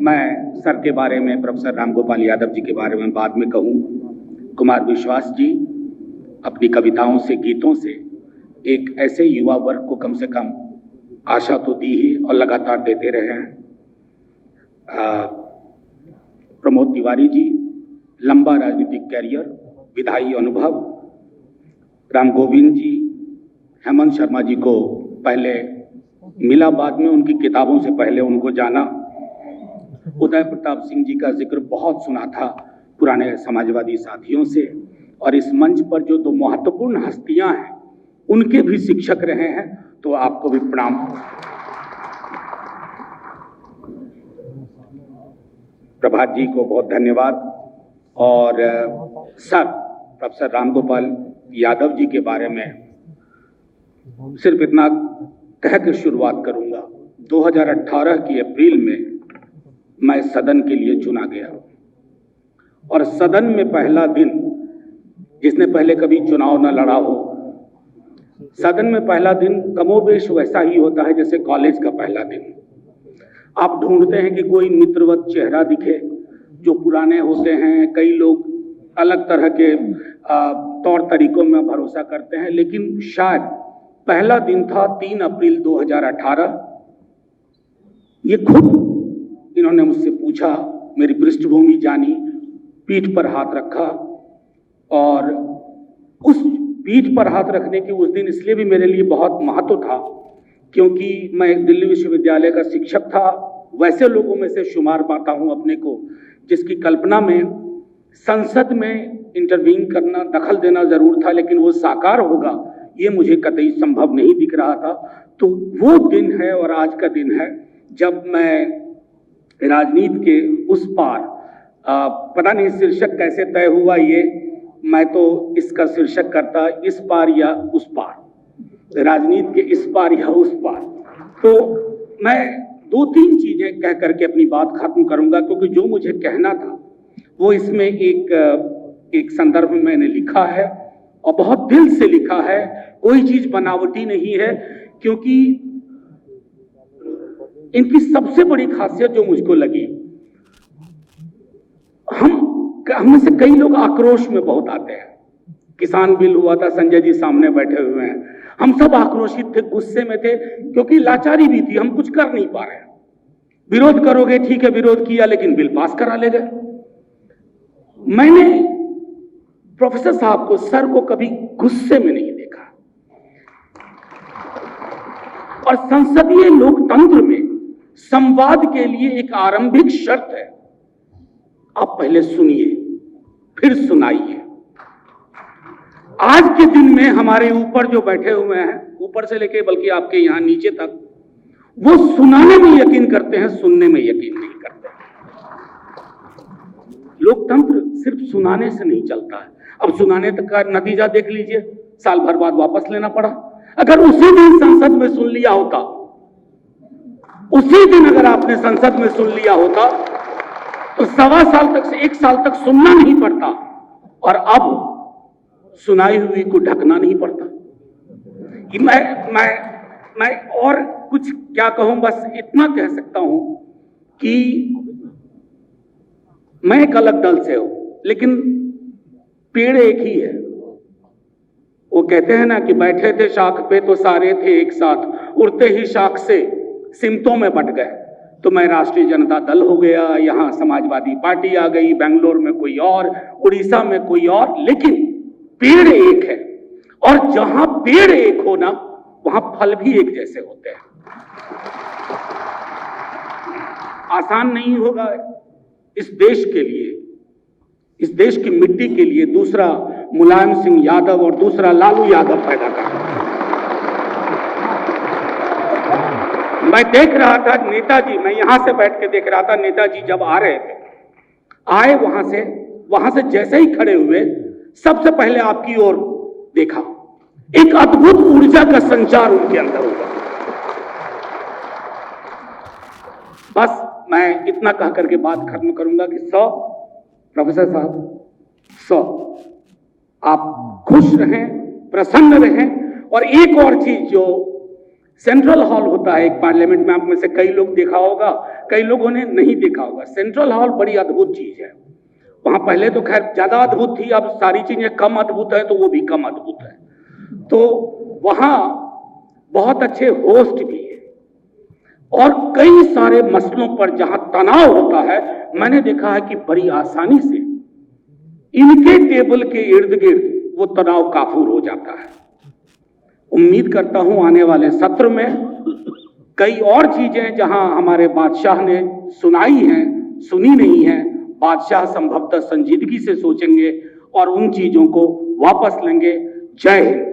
मैं सर के बारे में, प्रोफेसर रामगोपाल यादव जी के बारे में बाद में कहूँ। कुमार विश्वास जी अपनी कविताओं से, गीतों से एक ऐसे युवा वर्ग को कम से कम आशा तो दी ही और लगातार देते रहे हैं। प्रमोद तिवारी जी, लंबा राजनीतिक कैरियर, विधायी अनुभव। राम गोविंद जी, हेमंत शर्मा जी को पहले मिला, बाद में उनकी किताबों से पहले उनको जाना। उदय प्रताप सिंह जी का जिक्र बहुत सुना था पुराने समाजवादी साथियों से, और इस मंच पर जो दो महत्वपूर्ण हस्तियां हैं उनके भी शिक्षक रहे हैं, तो आपको भी प्रणाम। प्रभात जी को बहुत धन्यवाद। और सर प्रोफेसर रामगोपाल यादव जी के बारे में सिर्फ इतना कह के शुरुआत करूंगा। 2018 की अप्रैल में मैं सदन के लिए चुना गया, और सदन में पहला दिन, जिसने पहले कभी चुनाव न लड़ा हो, सदन में पहला दिन कमोबेश वैसा ही होता है जैसे कॉलेज का पहला दिन। आप ढूंढते हैं कि कोई मित्रवत चेहरा दिखे, जो पुराने होते हैं। कई लोग अलग तरह के तौर तरीकों में भरोसा करते हैं, लेकिन शायद पहला दिन था 3 अप्रैल 2018। ये खुद इन्होंने मुझसे पूछा, मेरी पृष्ठभूमि जानी, पीठ पर हाथ रखा, और उस पीठ पर हाथ रखने की उस दिन इसलिए भी मेरे लिए बहुत महत्व था क्योंकि मैं दिल्ली विश्वविद्यालय का शिक्षक था। वैसे लोगों में से शुमार पाता हूं अपने को जिसकी कल्पना में संसद में इंटरवीन करना, दखल देना जरूर था, लेकिन वो साकार होगा ये मुझे कतई संभव नहीं दिख रहा था। तो वो दिन है और आज का दिन है जब मैं राजनीति के उस पार, पता नहीं शीर्षक कैसे तय हुआ, ये मैं तो इसका शीर्षक करता इस पार या उस पार, राजनीति के इस पार या उस पार। तो मैं 2-3 चीजें कह करके अपनी बात खत्म करूंगा, क्योंकि जो मुझे कहना था वो इसमें एक संदर्भ में मैंने लिखा है और बहुत दिल से लिखा है। कोई चीज बनावटी नहीं है, क्योंकि इनकी सबसे बड़ी खासियत जो मुझको लगी, हम में से कई लोग आक्रोश में बहुत आते हैं। किसान बिल हुआ था, संजय जी सामने बैठे हुए हैं, हम सब आक्रोशित थे, गुस्से में थे, क्योंकि लाचारी भी थी, हम कुछ कर नहीं पा रहे। विरोध करोगे ठीक है, विरोध किया, लेकिन बिल पास करा ले गए। मैंने प्रोफेसर साहब को, सर को कभी गुस्से में नहीं देखा, और संसदीय लोकतंत्र में संवाद के लिए एक आरंभिक शर्त है, आप पहले सुनिए फिर सुनाइए। आज के दिन में हमारे ऊपर जो बैठे हुए हैं, ऊपर से लेके बल्कि आपके यहां नीचे तक, वो सुनाने में यकीन करते हैं, सुनने में यकीन नहीं करते। लोकतंत्र सिर्फ सुनाने से नहीं चलता है। अब सुनाने तक का नतीजा देख लीजिए, साल भर बाद वापस लेना पड़ा। अगर उसी दिन संसद में सुन लिया होता, उसी दिन अगर आपने संसद में सुन लिया होता, तो 1.25 साल तक से 1 साल तक सुनना नहीं पड़ता, और अब सुनाई हुई को ढकना नहीं पड़ता। मैं और कुछ क्या कहूं, बस इतना कह सकता हूं कि मैं एक अलग दल से हूं, लेकिन पेड़ एक ही है। वो कहते हैं ना कि बैठे थे शाख पे तो सारे थे एक साथ, उड़ते ही शाख से सिमतों में बट गए। तो मैं राष्ट्रीय जनता दल हो गया, यहां समाजवादी पार्टी आ गई, बेंगलोर में कोई और, उड़ीसा में कोई और, लेकिन पेड़ एक है। और जहां पेड़ एक हो ना, वहां फल भी एक जैसे होते हैं। आसान नहीं होगा इस देश के लिए, इस देश की मिट्टी के लिए दूसरा मुलायम सिंह यादव और दूसरा लालू यादव पैदा करना। मैं देख रहा था नेताजी, मैं यहां से बैठ के देख रहा था नेताजी जब आ रहे थे, आए वहां से जैसे ही खड़े हुए, सबसे पहले आपकी ओर देखा, एक अद्भुत ऊर्जा का संचार उनके अंदर हुआ। बस मैं इतना कह करके बात खत्म करूंगा कि 100 प्रोफेसर साहब, 100 आप खुश रहें, प्रसन्न रहें। और एक और चीज, जो सेंट्रल हॉल होता है एक पार्लियामेंट में, आप में से कई लोग देखा होगा, कई लोगों ने नहीं देखा होगा, सेंट्रल हॉल बड़ी अद्भुत चीज है। वहां पहले तो खैर ज्यादा अद्भुत थी, अब सारी चीजें कम अद्भुत है तो वो भी कम अद्भुत है। तो वहां बहुत अच्छे होस्ट भी है और कई सारे मसलों पर जहां तनाव होता है, मैंने देखा है कि बड़ी आसानी से इनके टेबल के इर्द गिर्द वो तनाव काफूर हो जाता है। उम्मीद करता हूं आने वाले सत्र में कई और चीजें जहां हमारे बादशाह ने सुनाई हैं, सुनी नहीं है, बादशाह संभवतः संजीदगी से सोचेंगे और उन चीजों को वापस लेंगे। जय हिंद।